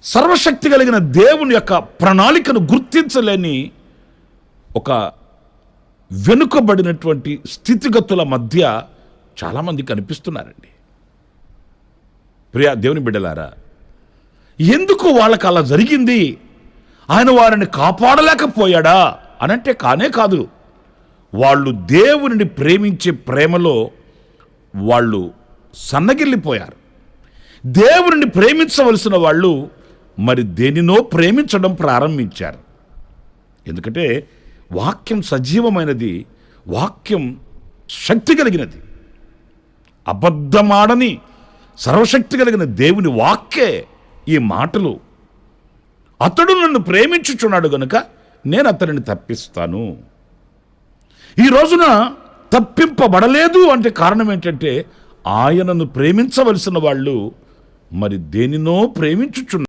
సర్వశక్తి కలిగిన దేవుని యొక్క ప్రణాళికను గుర్తించలేని ఒక వెనుకబడినటువంటి స్థితిగతుల మధ్య చాలామంది కనిపిస్తున్నారండి. ప్రియా దేవుని బిడ్డలారా, ఎందుకు వాళ్ళకి అలా జరిగింది? ఆయన వారిని కాపాడలేకపోయాడా అనంటే కానే కాదు. వాళ్ళు దేవునిని ప్రేమించే ప్రేమలో వాళ్ళు సన్నగిల్లిపోయారు. దేవునిని ప్రేమించవలసిన వాళ్ళు మరి దేనినో ప్రేమించడం ప్రారంభించారు. ఎందుకంటే వాక్యం సజీవమైనది, వాక్యం శక్తి కలిగినది. అబద్ధమాడని సర్వశక్తి కలిగిన దేవుని వాక్యే ఈ మాటలు. అతడు నన్ను ప్రేమించుచున్నాడు గనుక నేను అతనిని తప్పిస్తాను. ఈ రోజున తప్పింపబడలేదు అంటే కారణం ఏంటంటే ఆయనను ప్రేమించవలసిన వాళ్ళు మరి దేనినో ప్రేమించుచున్నారు.